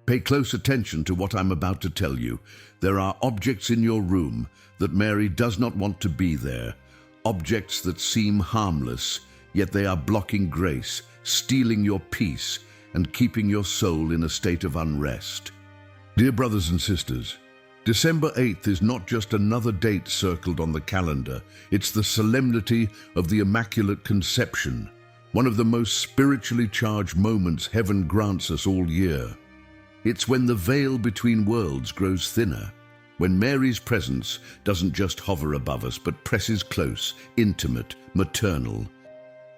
Pay close attention to what I'm about to tell you. There are objects in your room that Mary does not want to be there. Objects that seem harmless, yet they are blocking grace, stealing your peace, and keeping your soul in a state of unrest. Dear brothers and sisters, December 8th is not just another date circled on the calendar. It's the solemnity of the Immaculate Conception, one of the most spiritually charged moments heaven grants us all year. It's when the veil between worlds grows thinner, when Mary's presence doesn't just hover above us, but presses close, intimate, maternal.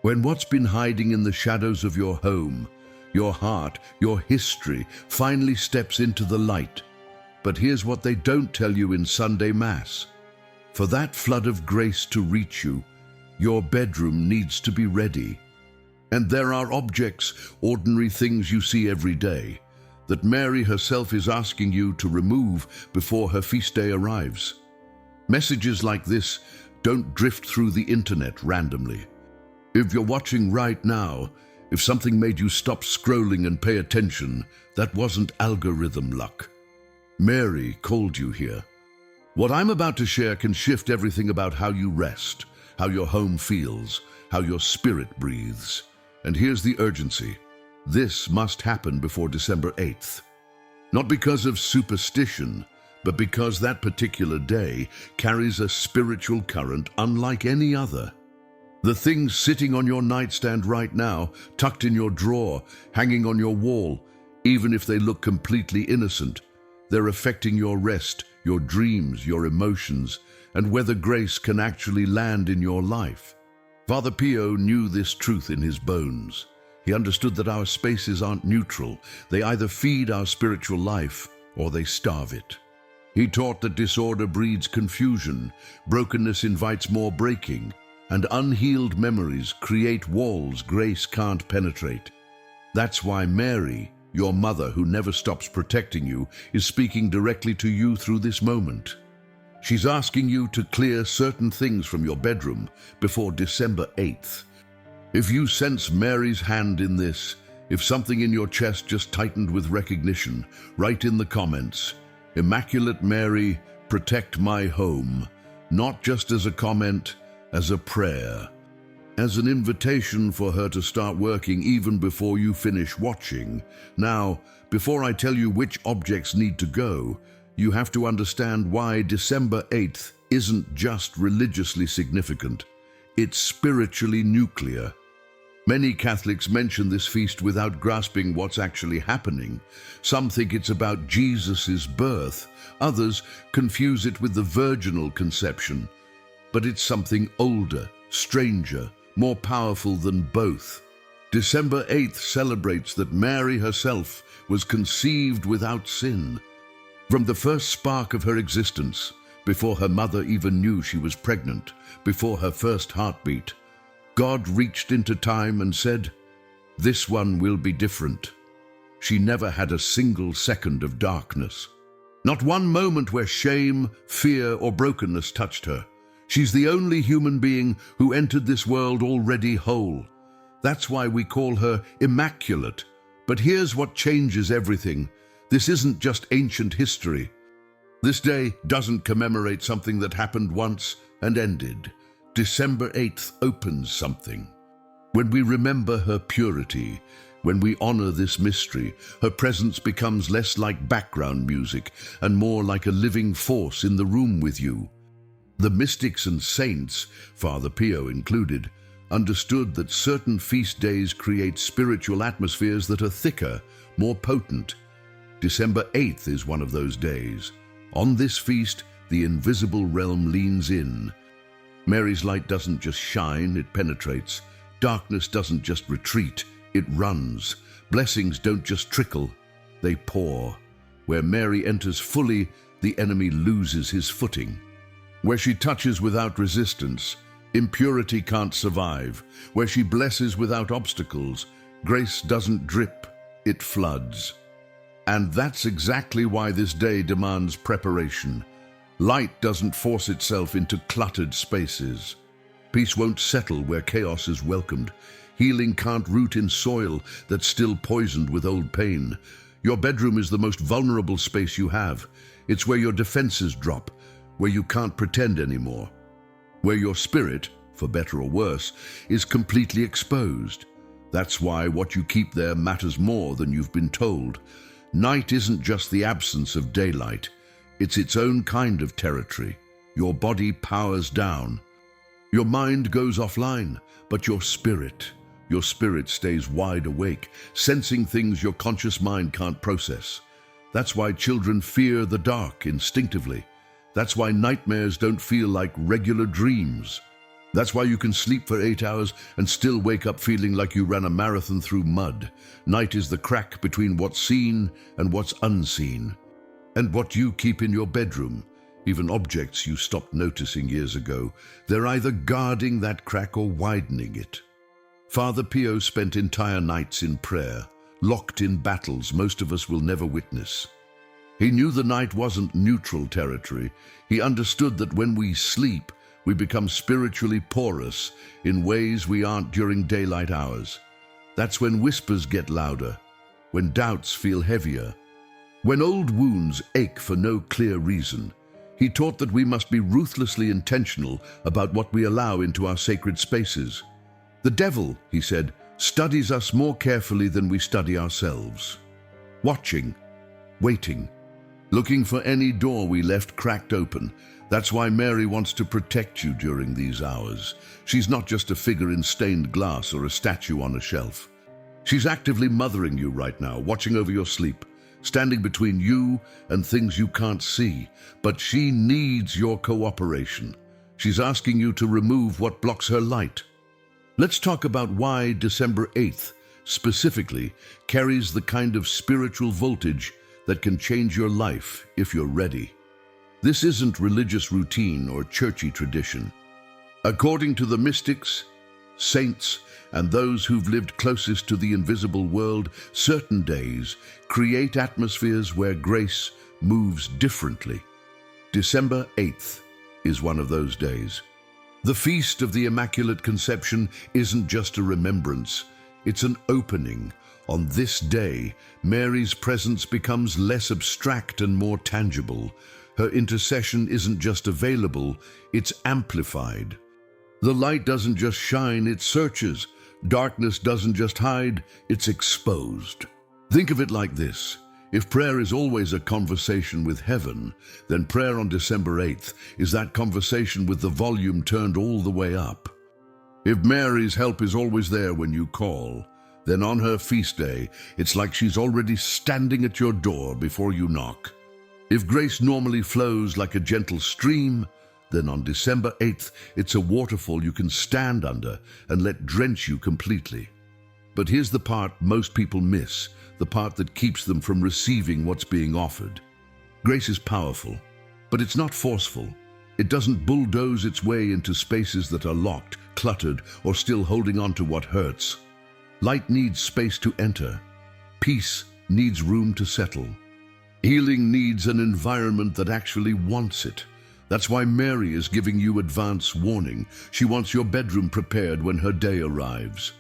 When what's been hiding in the shadows of your home, your heart, your history, finally steps into the light. But here's what they don't tell you in Sunday Mass. For that flood of grace to reach you, your bedroom needs to be ready. And there are objects, ordinary things you see every day, that Mary herself is asking you to remove before her feast day arrives. Messages like this don't drift through the internet randomly. If you're watching right now, if something made you stop scrolling and pay attention, that wasn't algorithm luck. Mary called you here. What I'm about to share can shift everything about how you rest, how your home feels, how your spirit breathes. And here's the urgency. This must happen before December 8th. Not because of superstition, but because that particular day carries a spiritual current unlike any other. The things sitting on your nightstand right now, tucked in your drawer, hanging on your wall, even if they look completely innocent, they're affecting your rest, your dreams, your emotions, and whether grace can actually land in your life. Father Pio knew this truth in his bones. He understood that our spaces aren't neutral. They either feed our spiritual life or they starve it. He taught that disorder breeds confusion, brokenness invites more breaking, and unhealed memories create walls grace can't penetrate. That's why Mary, your mother who never stops protecting you, is speaking directly to you through this moment. She's asking you to clear certain things from your bedroom before December 8th. If you sense Mary's hand in this, if something in your chest just tightened with recognition, write in the comments, "Immaculate Mary, protect my home," not just as a comment, as a prayer, as an invitation for her to start working even before you finish watching. Now, before I tell you which objects need to go, you have to understand why December 8th isn't just religiously significant. It's spiritually nuclear. Many Catholics mention this feast without grasping what's actually happening. Some think it's about Jesus' birth. Others confuse it with the virginal conception. But it's something older, stranger, more powerful than both. December 8th celebrates that Mary herself was conceived without sin. From the first spark of her existence, before her mother even knew she was pregnant, before her first heartbeat, God reached into time and said, "This one will be different." She never had a single second of darkness. Not one moment where shame, fear, or brokenness touched her. She's the only human being who entered this world already whole. That's why we call her immaculate. But here's what changes everything. This isn't just ancient history. This day doesn't commemorate something that happened once and ended. December 8th opens something. When we remember her purity, when we honor this mystery, her presence becomes less like background music and more like a living force in the room with you. The mystics and saints, Father Pio included, understood that certain feast days create spiritual atmospheres that are thicker, more potent. December 8th is one of those days. On this feast, the invisible realm leans in. Mary's light doesn't just shine, it penetrates. Darkness doesn't just retreat, it runs. Blessings don't just trickle, they pour. Where Mary enters fully, the enemy loses his footing. Where she touches without resistance, impurity can't survive. Where she blesses without obstacles, grace doesn't drip, it floods. And that's exactly why this day demands preparation. Light doesn't force itself into cluttered spaces. Peace won't settle where chaos is welcomed. Healing can't root in soil that's still poisoned with old pain. Your bedroom is the most vulnerable space you have. It's where your defenses drop, where you can't pretend anymore, where your spirit, for better or worse, is completely exposed. That's why what you keep there matters more than you've been told. Night isn't just the absence of daylight. It's its own kind of territory. Your body powers down. Your mind goes offline, but your spirit stays wide awake, sensing things your conscious mind can't process. That's why children fear the dark instinctively. That's why nightmares don't feel like regular dreams. That's why you can sleep for 8 hours and still wake up feeling like you ran a marathon through mud. Night is the crack between what's seen and what's unseen. And what you keep in your bedroom, even objects you stopped noticing years ago, they're either guarding that crack or widening it. Father Pio spent entire nights in prayer, locked in battles most of us will never witness. He knew the night wasn't neutral territory. He understood that when we sleep, we become spiritually porous in ways we aren't during daylight hours. That's when whispers get louder, when doubts feel heavier, when old wounds ache for no clear reason. He taught that we must be ruthlessly intentional about what we allow into our sacred spaces. The devil, he said, studies us more carefully than we study ourselves. Watching, waiting, looking for any door we left cracked open. That's why Mary wants to protect you during these hours. She's not just a figure in stained glass or a statue on a shelf. She's actively mothering you right now, watching over your sleep, standing between you and things you can't see. But she needs your cooperation. She's asking you to remove what blocks her light. Let's talk about why December 8th, specifically, carries the kind of spiritual voltage that can change your life if you're ready. This isn't religious routine or churchy tradition. According to the mystics, saints, and those who've lived closest to the invisible world, certain days create atmospheres where grace moves differently. December 8th is one of those days. The Feast of the Immaculate Conception isn't just a remembrance, it's an opening. On this day, Mary's presence becomes less abstract and more tangible. Her intercession isn't just available, it's amplified. The light doesn't just shine, it searches. Darkness doesn't just hide, it's exposed. Think of it like this. If prayer is always a conversation with heaven, then prayer on December 8th is that conversation with the volume turned all the way up. If Mary's help is always there when you call, then on her feast day, it's like she's already standing at your door before you knock. If grace normally flows like a gentle stream, then on December 8th, it's a waterfall you can stand under and let drench you completely. But here's the part most people miss, the part that keeps them from receiving what's being offered. Grace is powerful, but it's not forceful. It doesn't bulldoze its way into spaces that are locked, cluttered, or still holding on to what hurts. Light needs space to enter. Peace needs room to settle. Healing needs an environment that actually wants it. That's why Mary is giving you advance warning. She wants your bedroom prepared when her day arrives.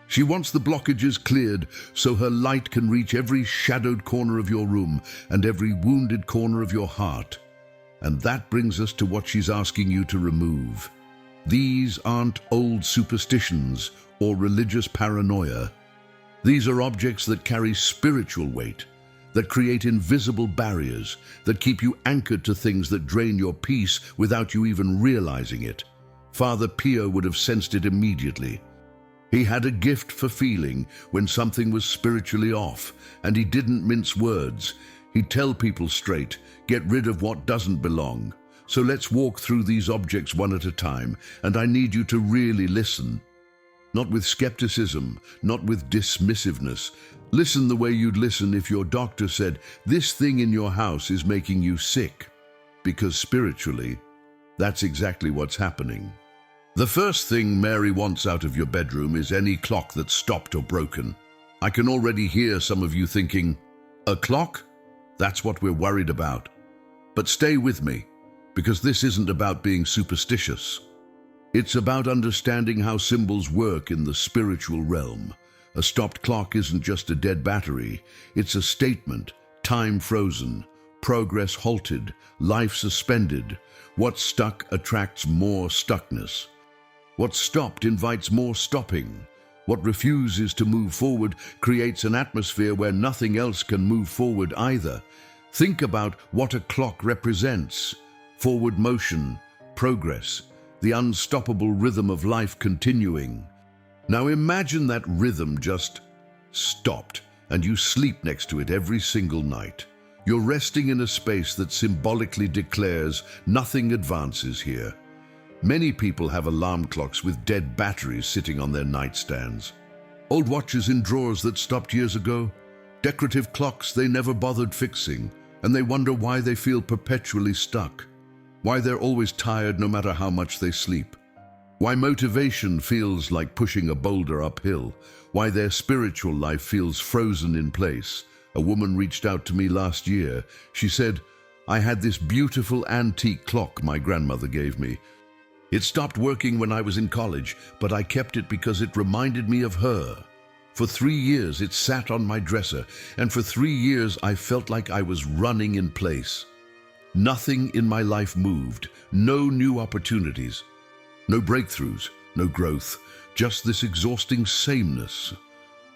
She wants the blockages cleared so her light can reach every shadowed corner of your room and every wounded corner of your heart. And that brings us to what she's asking you to remove. These aren't old superstitions or religious paranoia. These are objects that carry spiritual weight, that create invisible barriers, that keep you anchored to things that drain your peace without you even realizing it. Father Pio would have sensed it immediately. He had a gift for feeling when something was spiritually off, and he didn't mince words. He'd tell people straight, get rid of what doesn't belong. So let's walk through these objects one at a time, and I need you to really listen. Not with skepticism, not with dismissiveness. Listen the way you'd listen if your doctor said, this thing in your house is making you sick. Because spiritually, that's exactly what's happening. The first thing Mary wants out of your bedroom is any clock that's stopped or broken. I can already hear some of you thinking, a clock? That's what we're worried about. But stay with me, because this isn't about being superstitious. It's about understanding how symbols work in the spiritual realm. A stopped clock isn't just a dead battery, it's a statement: time frozen, progress halted, life suspended. What's stuck attracts more stuckness. What stopped invites more stopping. What refuses to move forward creates an atmosphere where nothing else can move forward either. Think about what a clock represents: forward motion, progress, the unstoppable rhythm of life continuing. Now imagine that rhythm just stopped, and you sleep next to it every single night. You're resting in a space that symbolically declares nothing advances here. Many people have alarm clocks with dead batteries sitting on their nightstands. Old watches in drawers that stopped years ago. Decorative clocks they never bothered fixing, and they wonder why they feel perpetually stuck. Why they're always tired no matter how much they sleep. Why motivation feels like pushing a boulder uphill. Why their spiritual life feels frozen in place. A woman reached out to me last year. She said, "I had this beautiful antique clock my grandmother gave me. It stopped working when I was in college, but I kept it because it reminded me of her. For 3 years it sat on my dresser, and for 3 years I felt like I was running in place. Nothing in my life moved, no new opportunities, no breakthroughs, no growth, just this exhausting sameness.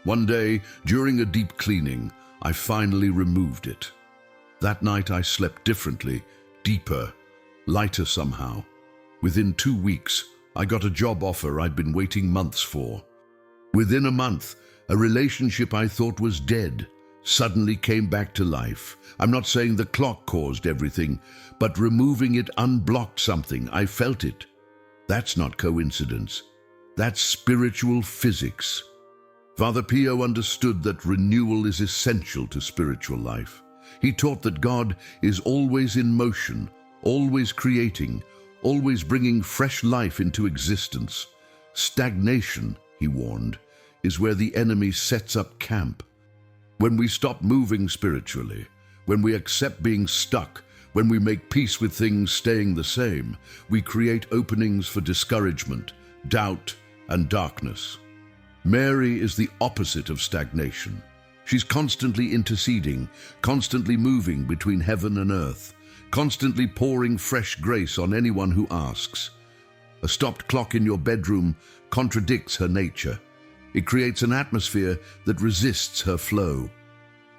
One day, during a deep cleaning, I finally removed it. That night I slept differently, deeper, lighter somehow. Within 2 weeks, I got a job offer I'd been waiting months for. Within a month, a relationship I thought was dead suddenly came back to life. I'm not saying the clock caused everything, but removing it unblocked something. I felt it. That's not coincidence. That's spiritual physics. Father Pio understood that renewal is essential to spiritual life. He taught that God is always in motion, always creating, always bringing fresh life into existence. Stagnation, he warned, is where the enemy sets up camp. When we stop moving spiritually, when we accept being stuck, when we make peace with things staying the same, we create openings for discouragement, doubt, and darkness. Mary is the opposite of stagnation. She's constantly interceding, constantly moving between heaven and earth, constantly pouring fresh grace on anyone who asks. A stopped clock in your bedroom contradicts her nature. It creates an atmosphere that resists her flow.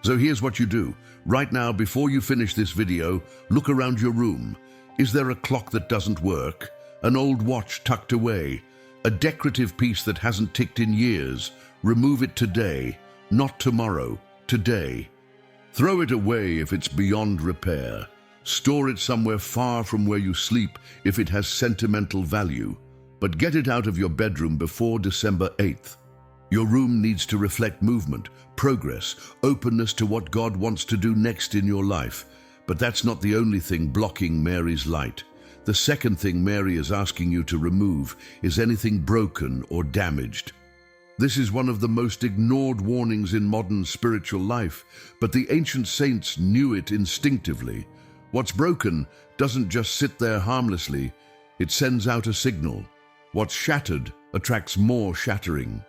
So here's what you do. Right now, before you finish this video, look around your room. Is there a clock that doesn't work? An old watch tucked away? A decorative piece that hasn't ticked in years? Remove it today, not tomorrow, today. Throw it away if it's beyond repair. Store it somewhere far from where you sleep if it has sentimental value. But get it out of your bedroom before December 8th. Your room needs to reflect movement, progress, openness to what God wants to do next in your life. But that's not the only thing blocking Mary's light. The second thing Mary is asking you to remove is anything broken or damaged. This is one of the most ignored warnings in modern spiritual life, but the ancient saints knew it instinctively. What's broken doesn't just sit there harmlessly, it sends out a signal. What's shattered attracts more shattering.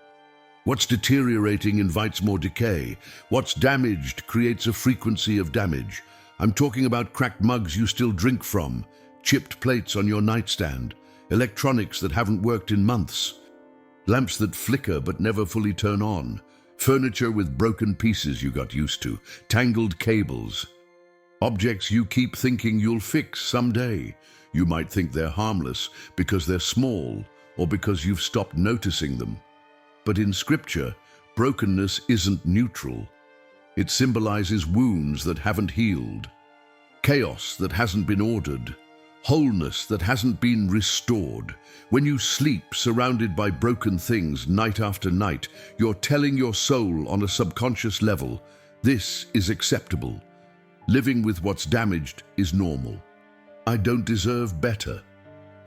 What's deteriorating invites more decay. What's damaged creates a frequency of damage. I'm talking about cracked mugs you still drink from, chipped plates on your nightstand, electronics that haven't worked in months, lamps that flicker but never fully turn on, furniture with broken pieces you got used to, tangled cables, objects you keep thinking you'll fix someday. You might think they're harmless because they're small or because you've stopped noticing them. But in Scripture, brokenness isn't neutral. It symbolizes wounds that haven't healed, chaos that hasn't been ordered, wholeness that hasn't been restored. When you sleep surrounded by broken things night after night, you're telling your soul on a subconscious level, this is acceptable. Living with what's damaged is normal. I don't deserve better.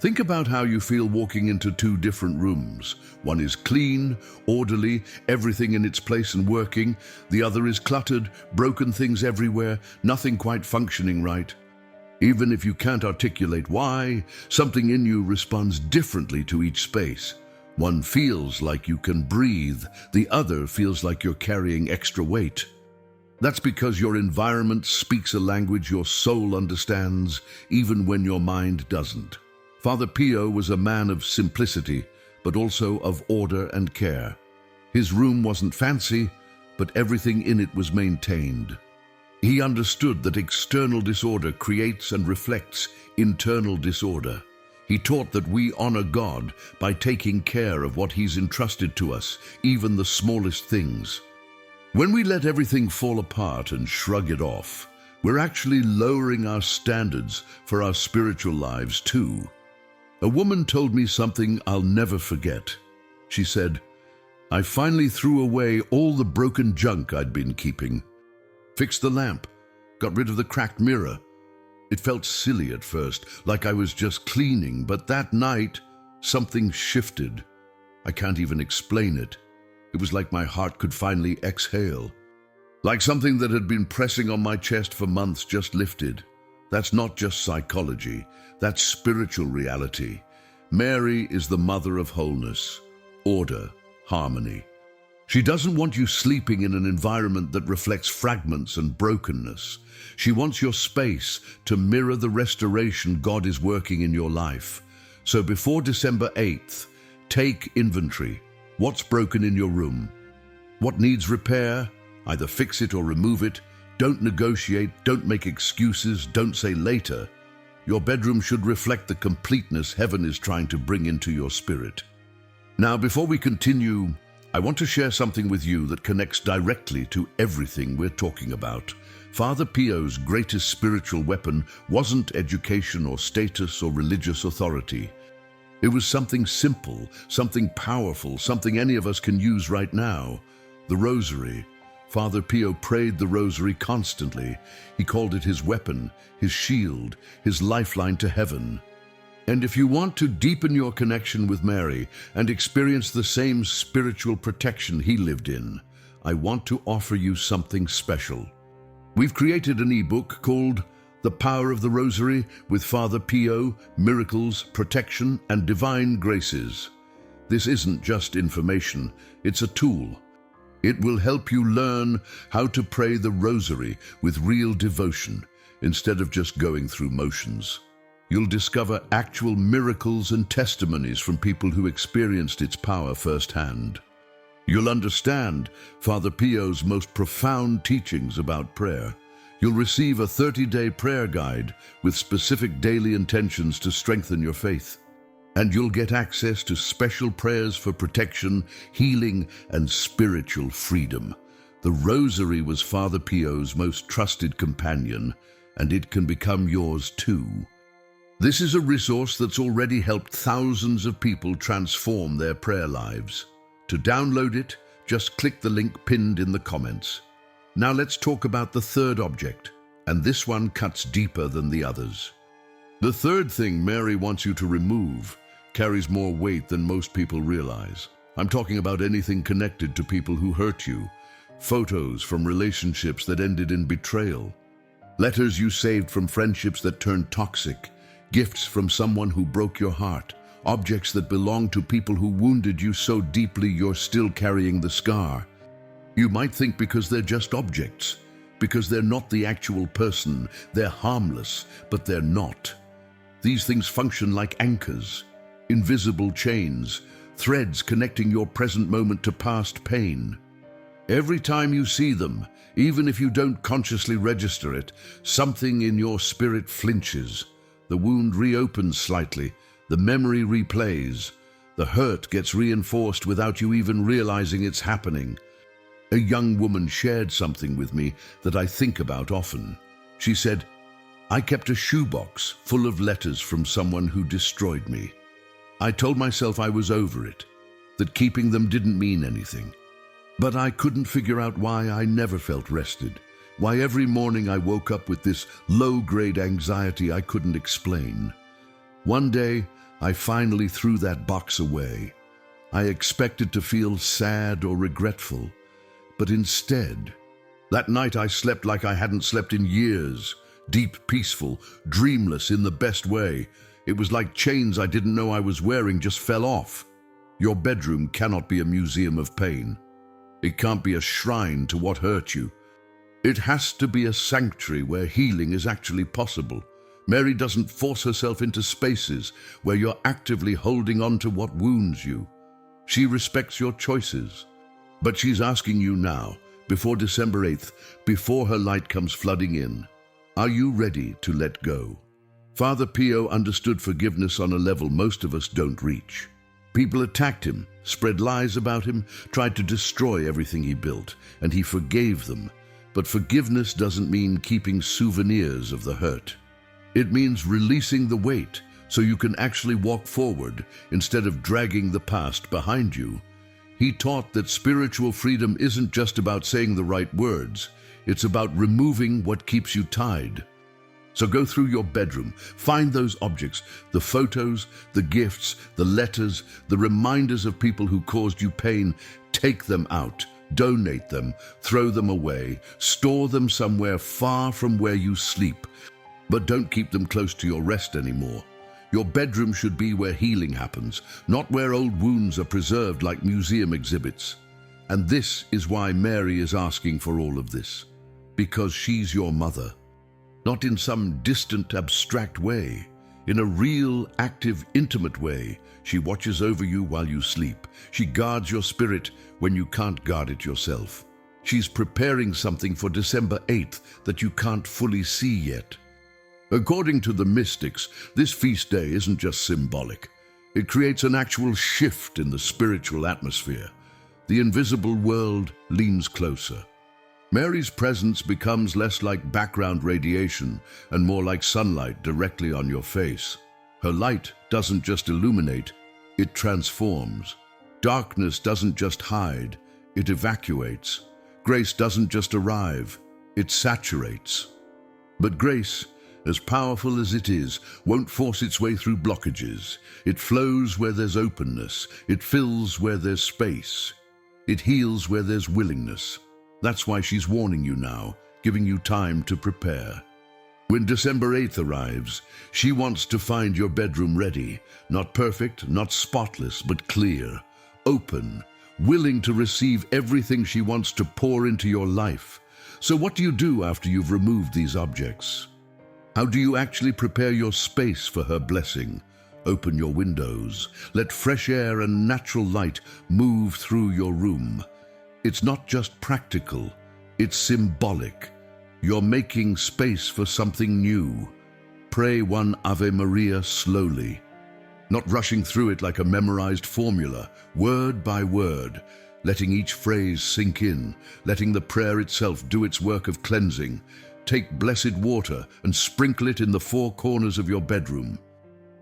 Think about how you feel walking into 2 different rooms. One is clean, orderly, everything in its place and working. The other is cluttered, broken things everywhere, nothing quite functioning right. Even if you can't articulate why, something in you responds differently to each space. One feels like you can breathe, the other feels like you're carrying extra weight. That's because your environment speaks a language your soul understands, even when your mind doesn't. Father Pio was a man of simplicity, but also of order and care. His room wasn't fancy, but everything in it was maintained. He understood that external disorder creates and reflects internal disorder. He taught that we honor God by taking care of what He's entrusted to us, even the smallest things. When we let everything fall apart and shrug it off, we're actually lowering our standards for our spiritual lives too. A woman told me something I'll never forget. She said, "I finally threw away all the broken junk I'd been keeping. Fixed the lamp, got rid of the cracked mirror. It felt silly at first, like I was just cleaning, but that night, something shifted. I can't even explain it. It was like my heart could finally exhale. Like something that had been pressing on my chest for months just lifted. That's not just psychology, that's spiritual reality. Mary is the mother of wholeness, order, harmony. She doesn't want you sleeping in an environment that reflects fragments and brokenness. She wants your space to mirror the restoration God is working in your life. So before December 8th, take inventory. What's broken in your room? What needs repair? Either fix it or remove it. Don't negotiate, don't make excuses, don't say later. Your bedroom should reflect the completeness heaven is trying to bring into your spirit. Now, before we continue, I want to share something with you that connects directly to everything we're talking about. Father Pio's greatest spiritual weapon wasn't education or status or religious authority. It was something simple, something powerful, something any of us can use right now. The rosary. Father Pio prayed the rosary constantly. He called it his weapon, his shield, his lifeline to heaven. And if you want to deepen your connection with Mary and experience the same spiritual protection he lived in, I want to offer you something special. We've created an ebook called The Power of the Rosary with Father Pio, Miracles, Protection, and Divine Graces. This isn't just information, it's a tool. It will help you learn how to pray the rosary with real devotion instead of just going through motions. You'll discover actual miracles and testimonies from people who experienced its power firsthand. You'll understand Father Pio's most profound teachings about prayer. You'll receive a 30-day prayer guide with specific daily intentions to strengthen your faith. And you'll get access to special prayers for protection, healing, and spiritual freedom. The Rosary was Father Pio's most trusted companion, and it can become yours too. This is a resource that's already helped thousands of people transform their prayer lives. To download it, just click the link pinned in the comments. Now let's talk about the third object, and this one cuts deeper than the others. The third thing Mary wants you to remove carries more weight than most people realize. I'm talking about anything connected to people who hurt you, photos from relationships that ended in betrayal, letters you saved from friendships that turned toxic, gifts from someone who broke your heart, objects that belong to people who wounded you so deeply you're still carrying the scar. You might think because they're just objects, because they're not the actual person, they're harmless, but they're not. These things function like anchors, invisible chains, threads connecting your present moment to past pain. Every time you see them, even if you don't consciously register it, something in your spirit flinches. The wound reopens slightly, the memory replays, the hurt gets reinforced without you even realizing it's happening. A young woman shared something with me that I think about often. She said, "I kept a shoebox full of letters from someone who destroyed me. I told myself I was over it, that keeping them didn't mean anything. But I couldn't figure out why I never felt rested, why every morning I woke up with this low-grade anxiety I couldn't explain. One day, I finally threw that box away. I expected to feel sad or regretful, but instead, that night I slept like I hadn't slept in years, deep, peaceful, dreamless in the best way. It was like chains I didn't know I was wearing just fell off. Your bedroom cannot be a museum of pain. It can't be a shrine to what hurt you. It has to be a sanctuary where healing is actually possible. Mary doesn't force herself into spaces where you're actively holding on to what wounds you. She respects your choices. But she's asking you now, before December 8th, before her light comes flooding in, are you ready to let go? Father Pio understood forgiveness on a level most of us don't reach. People attacked him, spread lies about him, tried to destroy everything he built, and he forgave them. But forgiveness doesn't mean keeping souvenirs of the hurt. It means releasing the weight so you can actually walk forward instead of dragging the past behind you. He taught that spiritual freedom isn't just about saying the right words, it's about removing what keeps you tied. So go through your bedroom, find those objects, the photos, the gifts, the letters, the reminders of people who caused you pain. Take them out, donate them, throw them away, store them somewhere far from where you sleep. But don't keep them close to your rest anymore. Your bedroom should be where healing happens, not where old wounds are preserved like museum exhibits. And this is why Mary is asking for all of this. Because she's your mother. Not in some distant, abstract way. In a real, active, intimate way. She watches over you while you sleep. She guards your spirit when you can't guard it yourself. She's preparing something for December 8th that you can't fully see yet. According to the mystics, this feast day isn't just symbolic. It creates an actual shift in the spiritual atmosphere. The invisible world leans closer. Mary's presence becomes less like background radiation and more like sunlight directly on your face. Her light doesn't just illuminate, it transforms. Darkness doesn't just hide, it evacuates. Grace doesn't just arrive, it saturates. But grace, as powerful as it is, won't force its way through blockages. It flows where there's openness. It fills where there's space. It heals where there's willingness. That's why she's warning you now, giving you time to prepare. When December 8th arrives, she wants to find your bedroom ready, not perfect, not spotless, but clear, open, willing to receive everything she wants to pour into your life. So what do you do after you've removed these objects? How do you actually prepare your space for her blessing? Open your windows. Let fresh air and natural light move through your room. It's not just practical, it's symbolic. You're making space for something new. Pray one Ave Maria slowly, not rushing through it like a memorized formula, word by word, letting each phrase sink in, letting the prayer itself do its work of cleansing. Take blessed water and sprinkle it in the four corners of your bedroom.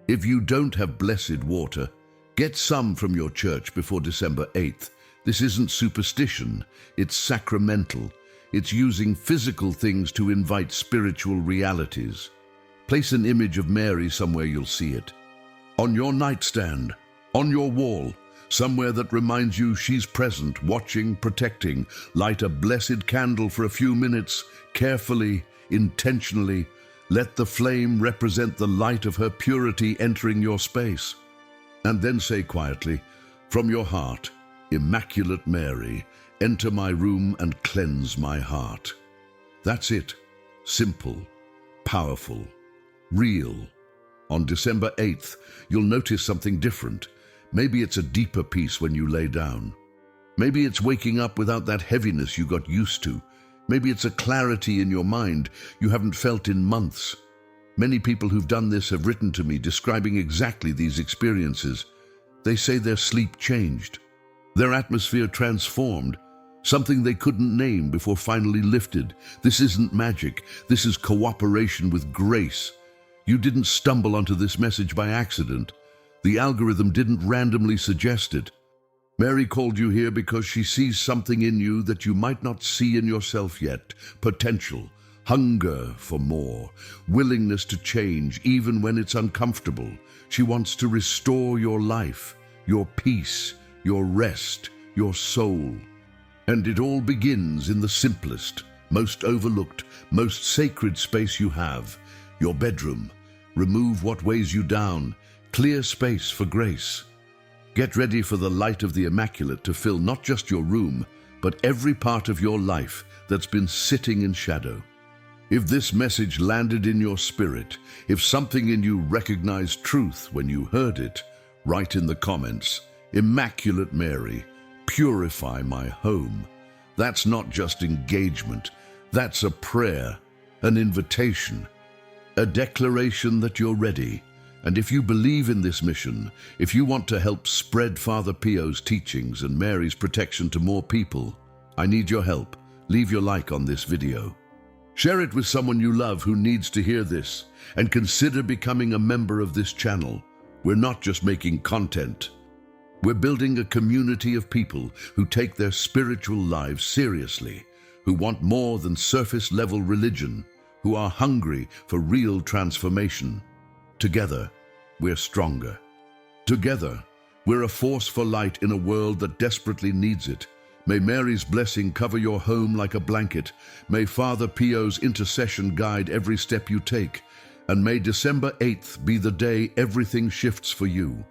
If you don't have blessed water, get some from your church before December 8th. This isn't superstition, it's sacramental. It's using physical things to invite spiritual realities. Place an image of Mary somewhere you'll see it. On your nightstand, on your wall, somewhere that reminds you she's present, watching, protecting. Light a blessed candle for a few minutes, carefully, intentionally. Let the flame represent the light of her purity entering your space. And then say quietly, from your heart, Immaculate Mary, enter my room and cleanse my heart. That's it. Simple, powerful, real. On December 8th, you'll notice something different. Maybe it's a deeper peace when you lay down. Maybe it's waking up without that heaviness you got used to. Maybe it's a clarity in your mind you haven't felt in months. Many people who've done this have written to me describing exactly these experiences. They say their sleep changed. Their atmosphere transformed, something they couldn't name before finally lifted. This isn't magic. This is cooperation with grace. You didn't stumble onto this message by accident. The algorithm didn't randomly suggest it. Mary called you here because she sees something in you that you might not see in yourself yet. Potential, hunger for more, willingness to change even when it's uncomfortable. She wants to restore your life, your peace, your rest, your soul. And it all begins in the simplest, most overlooked, most sacred space you have, your bedroom. Remove what weighs you down. Clear space for grace. Get ready for the light of the Immaculate to fill not just your room, but every part of your life that's been sitting in shadow. If this message landed in your spirit, if something in you recognized truth when you heard it, write in the comments, "Immaculate Mary, purify my home." That's not just engagement, that's a prayer, an invitation, a declaration that you're ready. And if you believe in this mission, if you want to help spread Father Pio's teachings and Mary's protection to more people, I need your help. Leave your like on this video. Share it with someone you love who needs to hear this, and consider becoming a member of this channel. We're not just making content. We're building a community of people who take their spiritual lives seriously, who want more than surface-level religion, who are hungry for real transformation. Together, we're stronger. Together, we're a force for light in a world that desperately needs it. May Mary's blessing cover your home like a blanket. May Father Pio's intercession guide every step you take. And may December 8th be the day everything shifts for you.